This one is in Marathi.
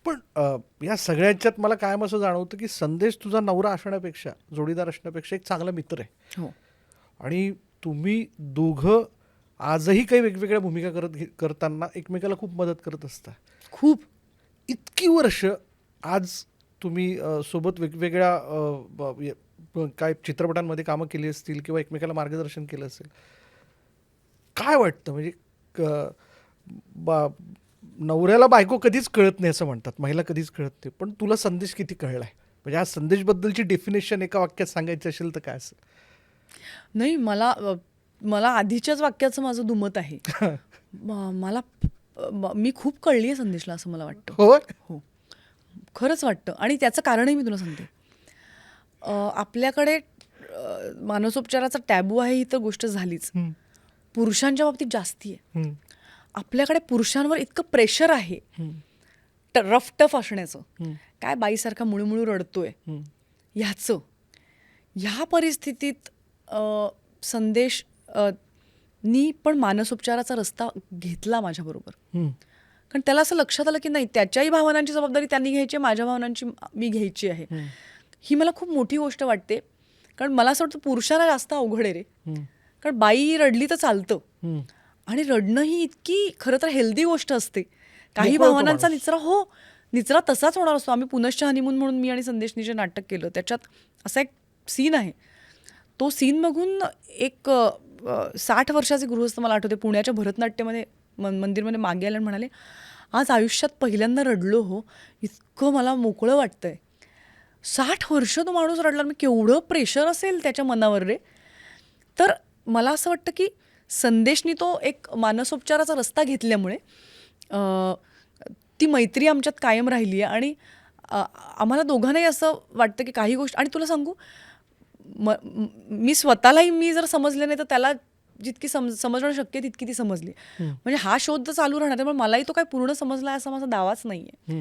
पण या सगळ्यांच्यात मला कायम असं जाणवतं, की संदेश तुझा नवरा असण्यापेक्षा, जोडीदार असण्यापेक्षा एक चांगला मित्र आहे. हो. आणि तुम्ही दोघं आजही काही वेगवेगळ्या भूमिका करताना एकमेकाला खूप मदत करत असता. खूप. इतकी वर्ष आज तुम्ही सोबत वेगवेगळ्या काय चित्रपटांमध्ये कामं केली असतील किंवा एकमेकाला मार्गदर्शन केलं असेल. काय वाटतं म्हणजे क बा नवऱ्याला बायको कधीच कळत नाही असं म्हणतात. महिला कधीच कळत नाही. पण तुला संदेश किती कळलाय? म्हणजे आज संदेशबद्दलची डेफिनेशन एका वाक्यात सांगायची असेल तर काय असेल? नाही मला आधीच्याच वाक्याचं माझं दुमत आहे. मला मी खूप कळली आहे संदेशला असं मला वाटतं. होय? हो. खरंच वाटतं आणि त्याचं कारणही मी तुला सांगते. आपल्याकडे मानसोपचाराचा टॅबू आहे ही तर गोष्ट झालीच. हं, पुरुषांच्या बाबतीत जास्ती आहे. हं, आपल्याकडे पुरुषांवर इतकं प्रेशर आहे हं, रफ टफ असण्याचं. हं, काय बाईसारखा मुळूमुळू रडतोय हं, ह्याचं. ह्या परिस्थितीत संदेश नी पण मानसोपचाराचा रस्ता घेतला माझ्याबरोबर. हं, कारण त्याला असं लक्षात आलं की नाही त्याच्याही भावनांची जबाबदारी त्यांनी घ्यायची आहे, माझ्या भावनांची मी घ्यायची आहे. हं, ही मला खूप मोठी गोष्ट वाटते. कारण मला असं वाटतं पुरुषांना जास्त अवघड आहे रे. हं, कारण बाई रडली तर चालतं हं. आणि रडणं ही इतकी खरं तर हेल्दी गोष्ट असते. काही मोकळं होतो भावनांचा माणूस. निचरा तसाच होणार असतो. आम्ही पुनश्च हनीमून म्हणून मी आणि संदेशनी जे नाटक केलं त्याच्यात असा एक सीन आहे. तो सीन बघून एक 60 वर्षाचे गृहस्थ मला आठवते पुण्याच्या भरतनाट्यमध्ये मंदिरमध्ये मागे आले आणि म्हणाले, आज आयुष्यात पहिल्यांदा रडलो हो, इतकं मला मोकळं वाटतंय. 60 वर्ष तो माणूस रडला. मी केवढं प्रेशर असेल त्याच्या मनावर रे. तर मला असं वाटतं की संदेशनी तो एक मानसोपचाराचा रस्ता घेतल्यामुळे ती मैत्री आमच्यात कायम राहिली आहे आणि आम्हाला दोघांनाही असं वाटतं की काही गोष्ट आणि तुला सांगू मी स्वतःलाही मी जर समजले नाही तर त्याला जितकी समजणं शक्य आहे तितकी ती समजली. म्हणजे हा शोध तर चालू राहणार त्यामुळे मलाही तो काही पूर्ण समजला असा माझा दावाच नाही आहे. हं.